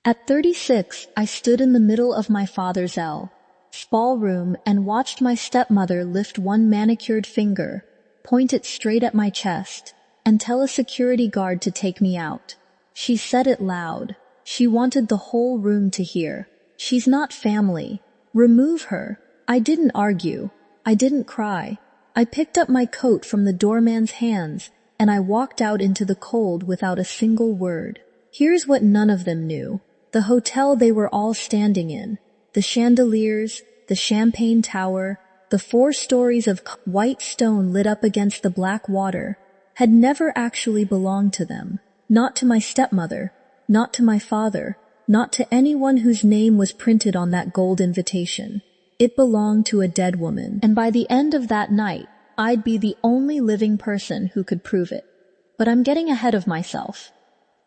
At 36, I stood in the middle of my father's small room and watched my stepmother lift one manicured finger, point it straight at my chest, and tell a security guard to take me out. She said it loud. She wanted the whole room to hear. "She's not family. Remove her." I didn't argue. I didn't cry. I picked up my coat from the doorman's hands, and I walked out into the cold without a single word. Here's what none of them knew. The hotel they were all standing in, the chandeliers, the champagne tower, the 4 stories of white stone lit up against the black water, had never actually belonged to them. Not to my stepmother, not to my father, not to anyone whose name was printed on that gold invitation. It belonged to a dead woman, and by the end of that night, I'd be the only living person who could prove it. But I'm getting ahead of myself.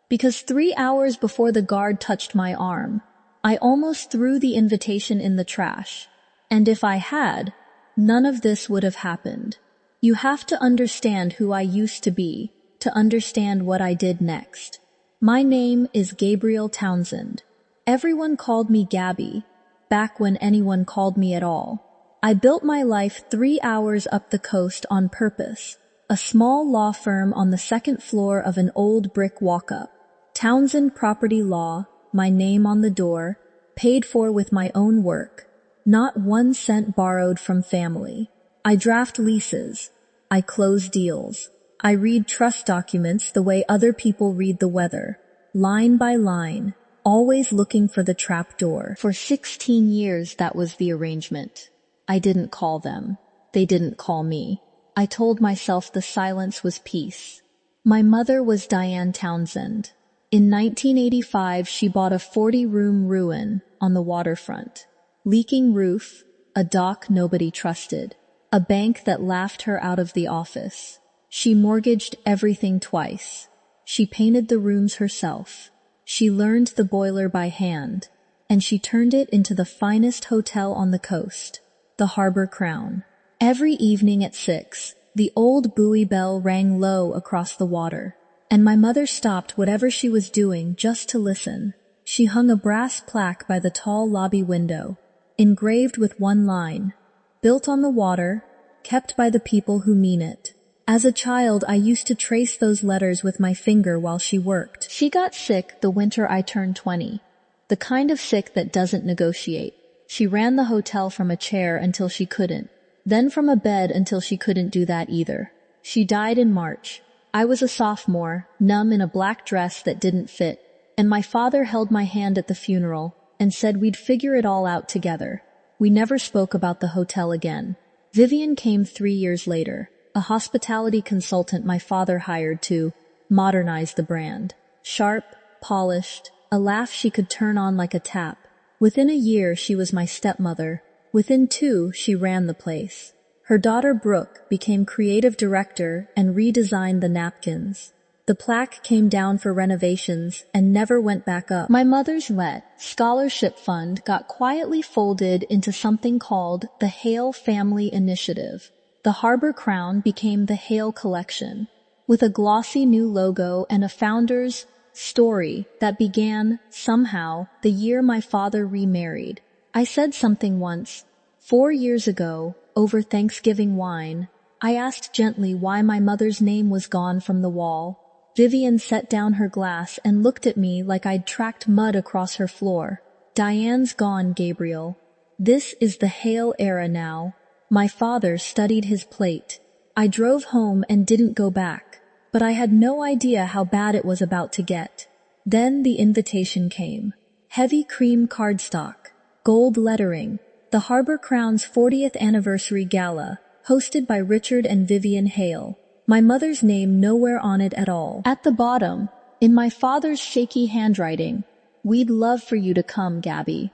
Because 3 hours before the guard touched my arm, I almost threw the invitation in the trash. And if I had, none of this would have happened. You have to understand who I used to be, to understand what I did next. My name is Gabriel Townsend. Everyone called me Gabby, back when anyone called me at all. I built my life 3 hours up the coast on purpose, a small law firm on the 2nd floor of an old brick walk-up. Townsend Property Law, my name on the door, paid for with my own work, not 1 cent borrowed from family. I draft leases. I close deals. I read trust documents the way other people read the weather, line by line, always looking for the trap door. For 16 years that was the arrangement. I didn't call them. They didn't call me. I told myself the silence was peace. My mother was Diane Townsend. In 1985, she bought a 40-room ruin on the waterfront. Leaking roof, a dock nobody trusted, a bank that laughed her out of the office. She mortgaged everything twice. She painted the rooms herself. She learned the boiler by hand, and she turned it into the finest hotel on the coast, the Harbor Crown. Every evening at 6, the old buoy bell rang low across the water, and my mother stopped whatever she was doing just to listen. She hung a brass plaque by the tall lobby window, engraved with one line, "Built on the water, kept by the people who mean it." As a child, I used to trace those letters with my finger while she worked. She got sick the winter I turned 20. The kind of sick that doesn't negotiate. She ran the hotel from a chair until she couldn't, then from a bed until she couldn't do that either. She died in March. I was a sophomore, numb in a black dress that didn't fit, and my father held my hand at the funeral and said we'd figure it all out together. We never spoke about the hotel again. Vivian came 3 years later, a hospitality consultant my father hired to modernize the brand. Sharp, polished, a laugh she could turn on like a tap. Within a year, she was my stepmother. Within 2, she ran the place. Her daughter Brooke became creative director and redesigned the napkins. The plaque came down for renovations and never went back up. My mother's scholarship fund got quietly folded into something called the Hale Family Initiative. The Harbor Crown became the Hale Collection, with a glossy new logo and a founder's story that began, somehow, the year my father remarried. I said something once. 4 years ago, over Thanksgiving wine, I asked gently why my mother's name was gone from the wall. Vivian set down her glass and looked at me like I'd tracked mud across her floor. "Diane's gone, Gabriel. This is the Hale era now." My father studied his plate. I drove home and didn't go back, but I had no idea how bad it was about to get. Then the invitation came. Heavy cream cardstock, gold lettering, the Harbor Crown's 40th anniversary gala, hosted by Richard and Vivian Hale. My mother's name nowhere on it at all. At the bottom, in my father's shaky handwriting, "We'd love for you to come, Gabby."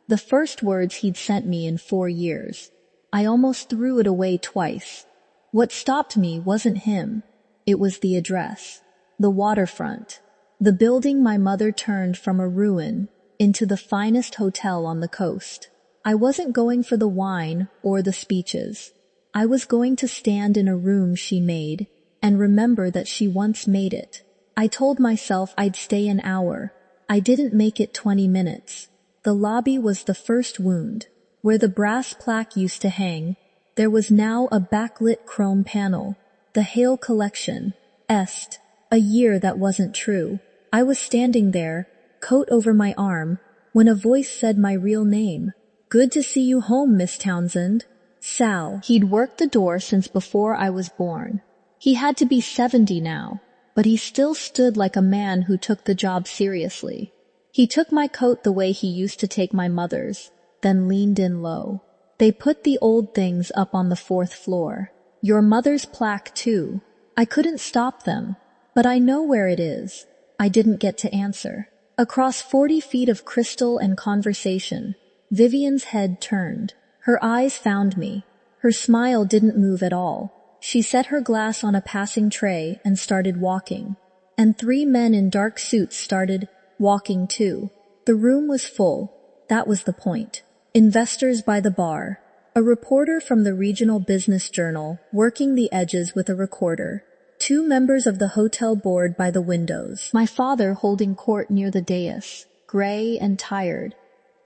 The first words he'd sent me in 4 years. I almost threw it away twice. What stopped me wasn't him. It was the address. The waterfront. The building my mother turned from a ruin into the finest hotel on the coast. I wasn't going for the wine or the speeches. I was going to stand in a room she made and remember that she once made it. I told myself I'd stay an hour, I didn't make it 20 minutes. The lobby was the first wound. Where the brass plaque used to hang, there was now a backlit chrome panel. The Hale Collection. Est. A year that wasn't true. I was standing there, coat over my arm, when a voice said my real name. "Good to see you home, Miss Townsend." Sal. He'd worked the door since before I was born. He had to be 70 now, but he still stood like a man who took the job seriously. He took my coat the way he used to take my mother's, then leaned in low. "They put the old things up on the 4th floor. Your mother's plaque, too. I couldn't stop them, but I know where it is." I didn't get to answer. Across 40 feet of crystal and conversation, Vivian's head turned. Her eyes found me. Her smile didn't move at all. She set her glass on a passing tray and started walking. And 3 men in dark suits started walking too. The room was full. That was the point. Investors by the bar. A reporter from the regional business journal working the edges with a recorder. 2 members of the hotel board by the windows. My father holding court near the dais, gray and tired,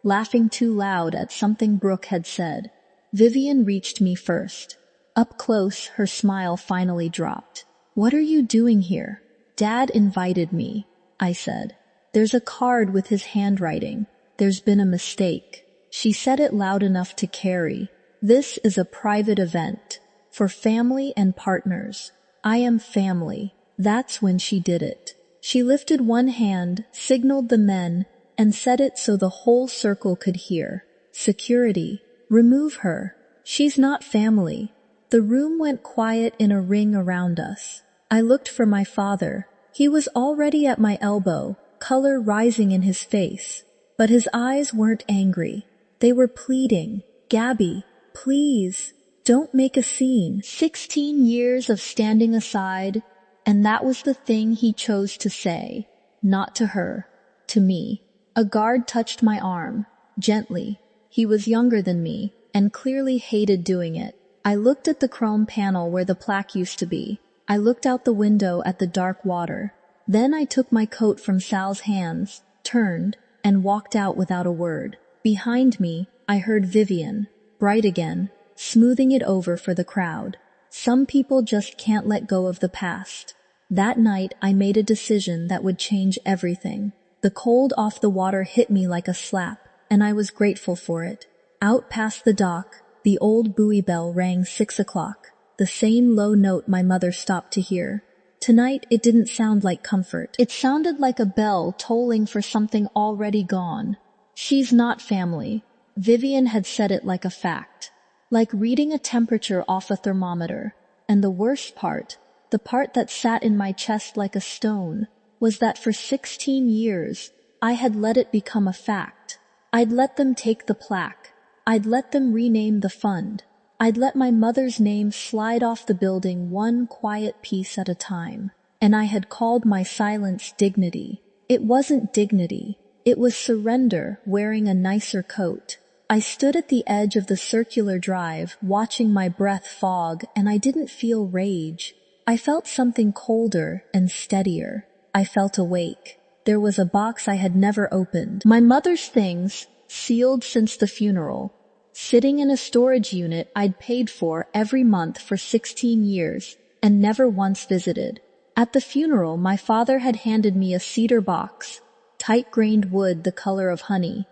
laughing too loud at something Brooke had said. Vivian reached me first. Up close, her smile finally dropped. "What are you doing here?" "Dad invited me," I said. "There's a card with his handwriting. There's been a mistake." She said it loud enough to carry. "This is a private event. For family and partners. I am family." That's when she did it. She lifted one hand, signaled the men, and said it so the whole circle could hear. "Security. Remove her. She's not family." The room went quiet in a ring around us. I looked for my father. He was already at my elbow, color rising in his face. But his eyes weren't angry. They were pleading. "Gabby, please, don't make a scene." 16 years of standing aside, and that was the thing he chose to say. Not to her. To me. A guard touched my arm. Gently. He was younger than me, and clearly hated doing it. I looked at the chrome panel where the plaque used to be. I looked out the window at the dark water. Then I took my coat from Sal's hands, turned, and walked out without a word. Behind me, I heard Vivian, bright again, smoothing it over for the crowd. Some people just can't let go of the past. That night, I made a decision that would change everything. The cold off the water hit me like a slap, and I was grateful for it. Out past the dock, the old buoy bell rang 6 o'clock, the same low note my mother stopped to hear. Tonight, it didn't sound like comfort. It sounded like a bell tolling for something already gone. She's not family. Vivian had said it like a fact. Like reading a temperature off a thermometer. And the worst part, the part that sat in my chest like a stone, was that for 16 years, I had let it become a fact. I'd let them take the plaque. I'd let them rename the fund. I'd let my mother's name slide off the building one quiet piece at a time. And I had called my silence dignity. It wasn't dignity. It was surrender wearing a nicer coat. I stood at the edge of the circular drive, watching my breath fog, and I didn't feel rage. I felt something colder and steadier. I felt awake. There was a box I had never opened. My mother's things, sealed since the funeral, sitting in a storage unit I'd paid for every month for 16 years and never once visited. At the funeral, my father had handed me a cedar box, tight-grained wood the color of honey,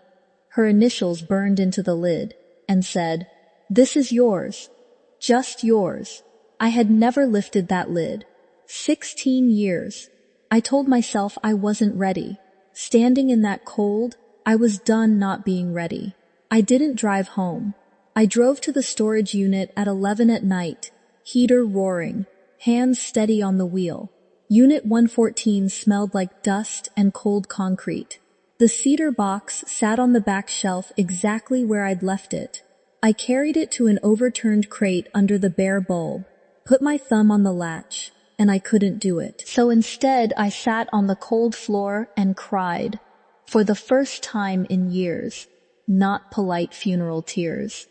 her initials burned into the lid, and said, "This is yours. Just yours." I had never lifted that lid. 16 years. I told myself I wasn't ready. Standing in that cold, I was done not being ready. I didn't drive home. I drove to the storage unit at 11 at night, heater roaring, hands steady on the wheel. Unit 114 smelled like dust and cold concrete. The cedar box sat on the back shelf exactly where I'd left it. I carried it to an overturned crate under the bare bulb, put my thumb on the latch, and I couldn't do it. So instead, I sat on the cold floor and cried. For the first time in years. Not polite funeral tears.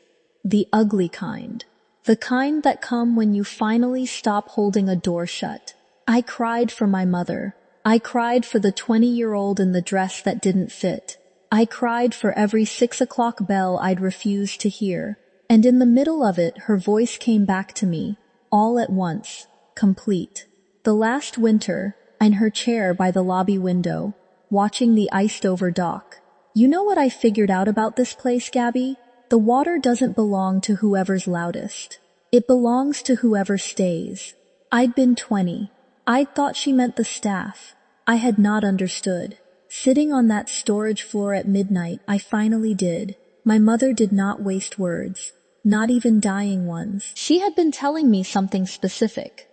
The ugly kind. The kind that come when you finally stop holding a door shut. I cried for my mother. I cried for the 20-year-old in the dress that didn't fit. I cried for every 6 o'clock bell I'd refused to hear. And in the middle of it, her voice came back to me, all at once, complete. The last winter, in her chair by the lobby window, watching the iced-over dock. You know what I figured out about this place, Gabby? The water doesn't belong to whoever's loudest. It belongs to whoever stays. I'd been 20. I'd thought she meant the staff. I had not understood. Sitting on that storage floor at midnight, I finally did. My mother did not waste words, not even dying ones. She had been telling me something specific,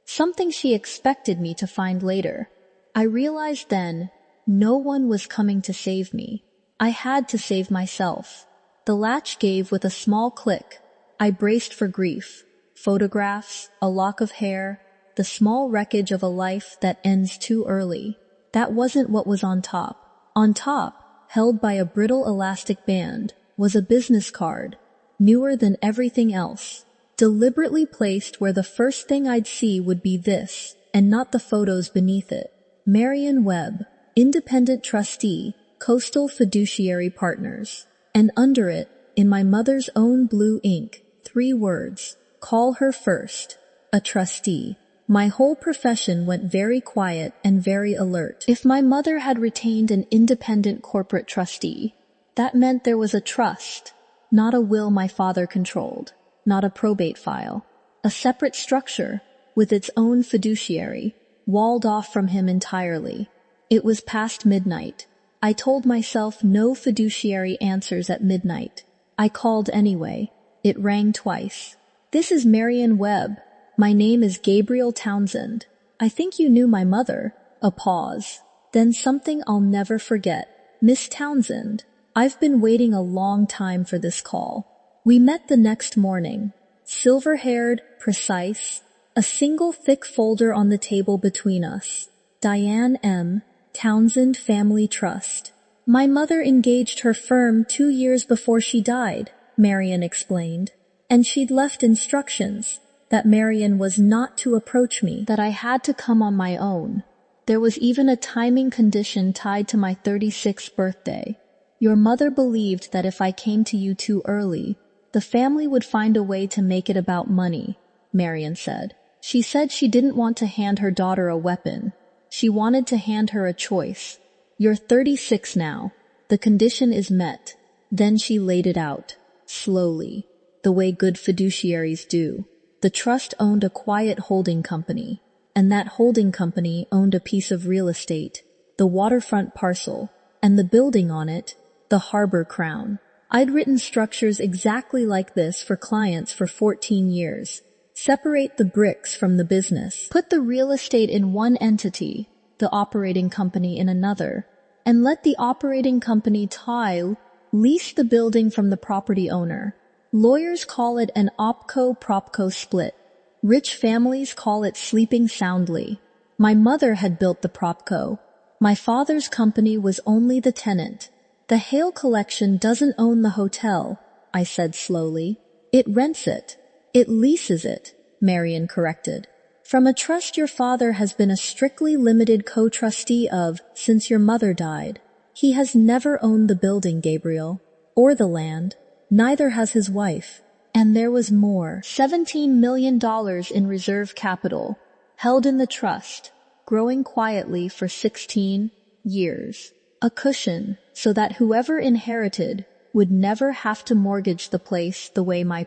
something she expected me to find later. I realized then, no one was coming to save me. I had to save myself. The latch gave with a small click. I braced for grief. Photographs, a lock of hair, the small wreckage of a life that ends too early. That wasn't what was on top. On top, held by a brittle elastic band, was a business card, newer than everything else, deliberately placed where the first thing I'd see would be this, and not the photos beneath it. Marion Webb, Independent Trustee, Coastal Fiduciary Partners. And under it, in my mother's own blue ink, 3 words, call her first, a trustee. My whole profession went very quiet and very alert. If my mother had retained an independent corporate trustee, that meant there was a trust, not a will my father controlled, not a probate file, a separate structure with its own fiduciary, walled off from him entirely. It was past midnight. I told myself no fiduciary answers at midnight. I called anyway. It rang twice. This is Marion Webb. My name is Gabriel Townsend. I think you knew my mother. A pause. Then something I'll never forget. Miss Townsend, I've been waiting a long time for this call. We met the next morning. Silver-haired, precise, a single thick folder on the table between us. Diane M. Townsend Family Trust. My mother engaged her firm 2 years before she died, Marion explained. And she'd left instructions that Marion was not to approach me, that I had to come on my own. There was even a timing condition tied to my 36th birthday. Your mother believed that if I came to you too early, the family would find a way to make it about money, Marion said. She said she didn't want to hand her daughter a weapon. She wanted to hand her a choice. You're 36 now. The condition is met. Then she laid it out, slowly, the way good fiduciaries do. The trust owned a quiet holding company, and that holding company owned a piece of real estate, the waterfront parcel, and the building on it, the Harbor Crown. I'd written structures exactly like this for clients for 14 years. Separate the bricks from the business. Put the real estate in one entity, the operating company in another, and let the operating company lease the building from the property owner. Lawyers call it an OpCo-PropCo split. Rich families call it sleeping soundly. My mother had built the PropCo. My father's company was only the tenant. The Hale Collection doesn't own the hotel, I said slowly. It rents it. It leases it, Marion corrected. From a trust your father has been a strictly limited co-trustee of since your mother died. He has never owned the building, Gabriel, or the land. Neither has his wife. And there was more. $17 million in reserve capital, held in the trust, growing quietly for 16 years. A cushion, so that whoever inherited would never have to mortgage the place the way my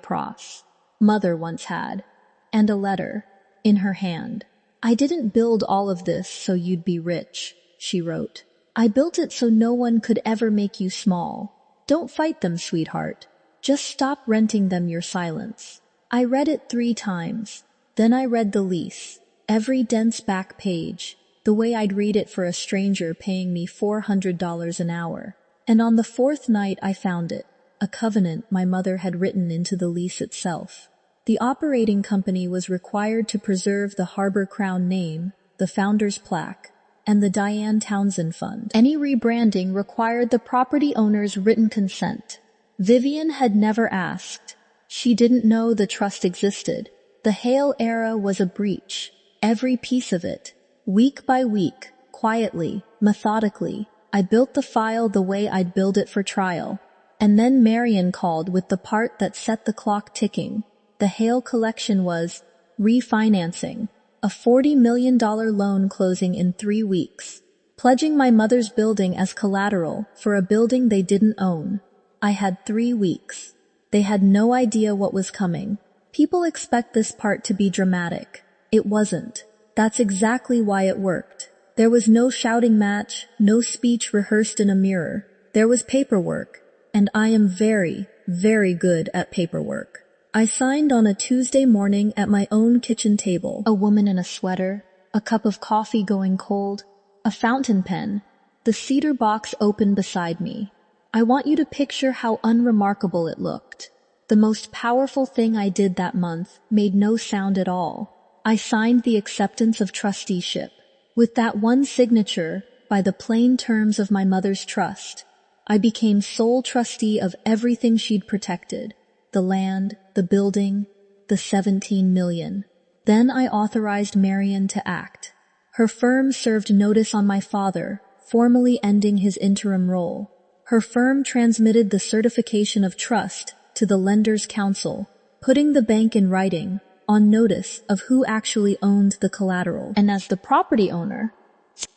mother once had. And a letter, in her hand. I didn't build all of this so you'd be rich, she wrote. I built it so no one could ever make you small. Don't fight them, sweetheart. Just stop renting them your silence. I read it 3 times. Then I read the lease. Every dense back page, the way I'd read it for a stranger paying me $400 an hour. And on the 4th night I found it, a covenant my mother had written into the lease itself. The operating company was required to preserve the Harbor Crown name, the founder's plaque, and the Diane Townsend Fund. Any rebranding required the property owner's written consent. Vivian had never asked. She didn't know the trust existed. The Hale era was a breach. Every piece of it. Week by week, Quietly, methodically, I built the file the way I'd build it for trial. And then Marion called with the part that set the clock ticking. The Hale collection was refinancing, a $40 million loan closing in 3 weeks, pledging my mother's building as collateral for a building they didn't own. I had 3 weeks. They had no idea what was coming. People expect this part to be dramatic. It wasn't. That's exactly why it worked. There was no shouting match, no speech rehearsed in a mirror. There was paperwork. And I am very, very good at paperwork. I signed on a Tuesday morning at my own kitchen table. A woman in a sweater, a cup of coffee going cold, a fountain pen, the cedar box open beside me. I want you to picture how unremarkable it looked. The most powerful thing I did that month made no sound at all. I signed the acceptance of trusteeship. With that one signature, by the plain terms of my mother's trust, I became sole trustee of everything she'd protected. The land, the building, the 17 million. Then I authorized Marion to act. Her firm served notice on my father, formally ending his interim role. Her firm transmitted the certification of trust to the Lenders' Council, putting the bank in writing, on notice of who actually owned the collateral. And as the property owner,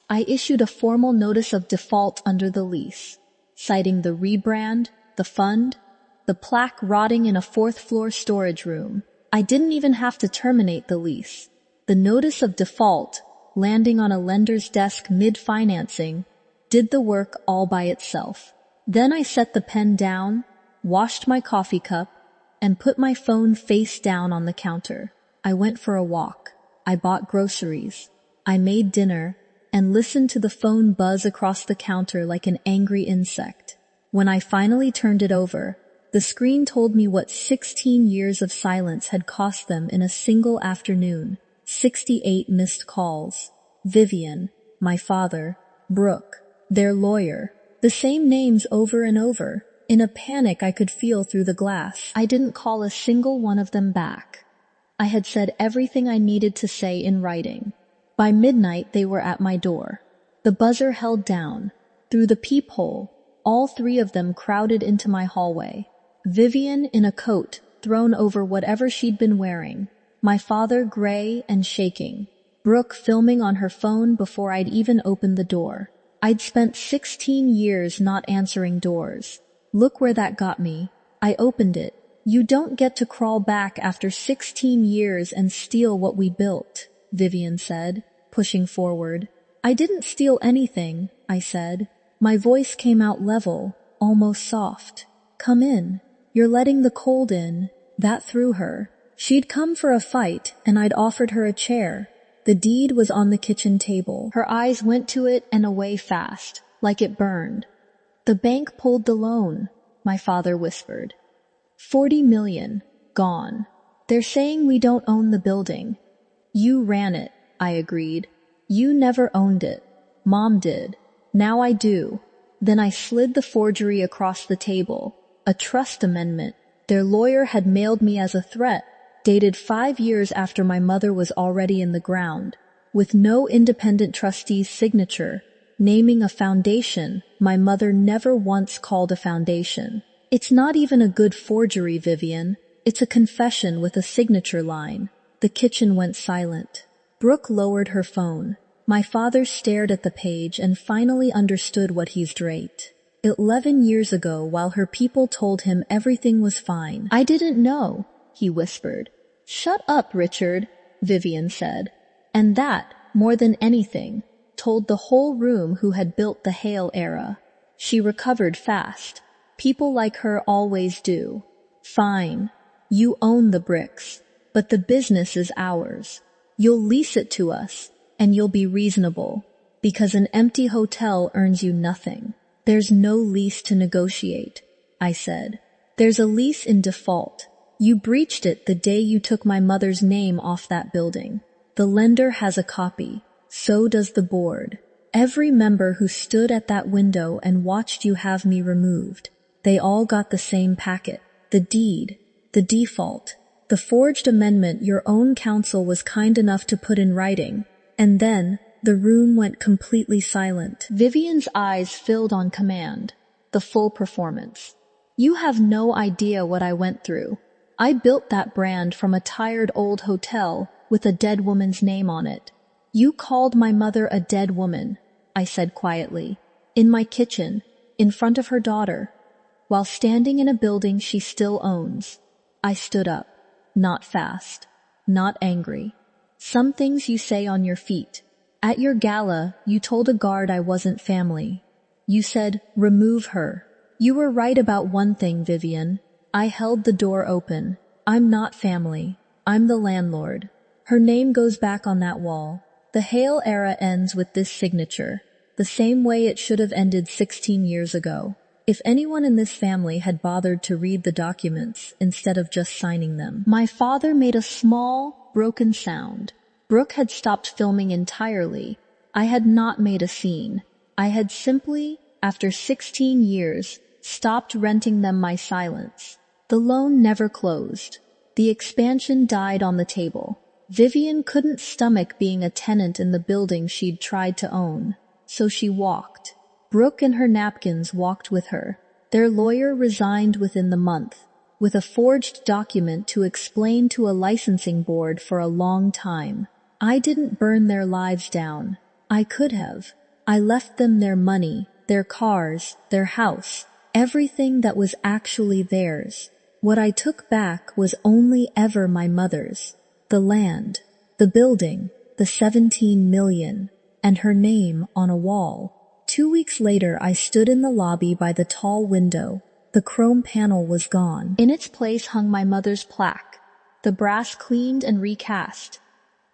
I issued a formal notice of default under the lease, citing the rebrand, the fund, the plaque rotting in a 4th-floor storage room. I didn't even have to terminate the lease. The notice of default, landing on a lender's desk mid-financing, did the work all by itself. Then I set the pen down, washed my coffee cup, and put my phone face down on the counter. I went for a walk. I bought groceries. I made dinner and listened to the phone buzz across the counter like an angry insect. When I finally turned it over, the screen told me what 16 years of silence had cost them in a single afternoon. 68 missed calls. Vivian, my father, Brooke, their lawyer. The same names over and over. In a panic I could feel through the glass. I didn't call a single one of them back. I had said everything I needed to say in writing. By midnight they were at my door. The buzzer held down. Through the peephole, all 3 of them crowded into my hallway. Vivian in a coat thrown over whatever she'd been wearing. My father gray and shaking. Brooke filming on her phone before I'd even opened the door. I'd spent 16 years not answering doors. Look where that got me. I opened it. You don't get to crawl back after 16 years and steal what we built, Vivian said, pushing forward. I didn't steal anything, I said. My voice came out level, almost soft. Come in. You're letting the cold in. That threw her. She'd come for a fight, and I'd offered her a chair. The deed was on the kitchen table. Her eyes went to it and away fast, like it burned. The bank pulled the loan, my father whispered. 40 million, gone. They're saying we don't own the building. You ran it, I agreed. You never owned it. Mom did. Now I do. Then I slid the forgery across the table. A trust amendment. Their lawyer had mailed me as a threat, dated 5 years after my mother was already in the ground, with no independent trustee's signature, naming a foundation my mother never once called a foundation. It's not even a good forgery, Vivian. It's a confession with a signature line. The kitchen went silent. Brooke lowered her phone. My father stared at the page and finally understood what he's draped. 11 years ago, while her people told him everything was fine. I didn't know, he whispered. Shut up, Richard, Vivian said. And that, more than anything, told the whole room who had built the Hale era. She recovered fast. People like her always do. Fine. You own the bricks, but the business is ours. You'll lease it to us, and you'll be reasonable, because an empty hotel earns you nothing. There's no lease to negotiate, I said. There's a lease in default. You breached it the day you took my mother's name off that building. The lender has a copy. So does the board. Every member who stood at that window and watched you have me removed. They all got the same packet. The deed. The default. The forged amendment your own counsel was kind enough to put in writing. And then, the room went completely silent. Vivian's eyes filled on command, the full performance. You have no idea what I went through. I built that brand from a tired old hotel with a dead woman's name on it. You called my mother a dead woman, I said quietly, in my kitchen, in front of her daughter, while standing in a building she still owns. I stood up, not fast, not angry. Some things you say on your feet. At your gala, you told a guard I wasn't family. You said, remove her. You were right about one thing, Vivian. I held the door open. I'm not family. I'm the landlord. Her name goes back on that wall. The Hale era ends with this signature, the same way it should have ended 16 years ago. If anyone in this family had bothered to read the documents instead of just signing them. My father made a small, broken sound. Brooke had stopped filming entirely. I had not made a scene. I had simply, after 16 years, stopped renting them my silence. The loan never closed. The expansion died on the table. Vivian couldn't stomach being a tenant in the building she'd tried to own, so she walked. Brooke and her napkins walked with her. Their lawyer resigned within the month, with a forged document to explain to a licensing board for a long time. I didn't burn their lives down. I could have. I left them their money, their cars, their house, everything that was actually theirs. What I took back was only ever my mother's. The land, the building, the 17 million, and her name on a wall. 2 weeks later, I stood in the lobby by the tall window. The chrome panel was gone. In its place hung my mother's plaque, the brass cleaned and recast,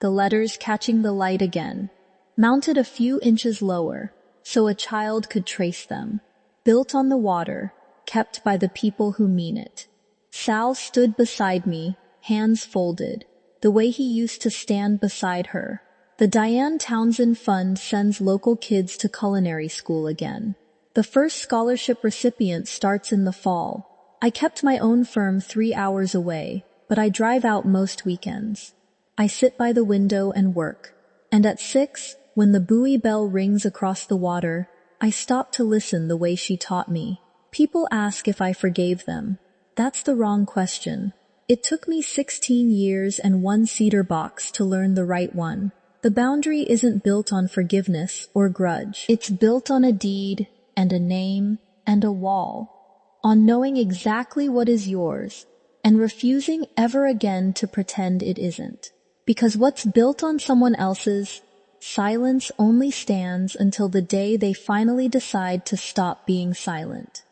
the letters catching the light again, mounted a few inches lower, so a child could trace them. Built on the water, kept by the people who mean it. Sal stood beside me, hands folded, the way he used to stand beside her. The Diane Townsend Fund sends local kids to culinary school again. The first scholarship recipient starts in the fall. I kept my own firm 3 hours away, but I drive out most weekends. I sit by the window and work. And at 6, when the buoy bell rings across the water, I stop to listen the way she taught me. People ask if I forgave them. That's the wrong question. It took me 16 years and 1 cedar box to learn the right one. The boundary isn't built on forgiveness or grudge. It's built on a deed and a name and a wall. On knowing exactly what is yours and refusing ever again to pretend it isn't. Because what's built on someone else's, silence only stands until the day they finally decide to stop being silent.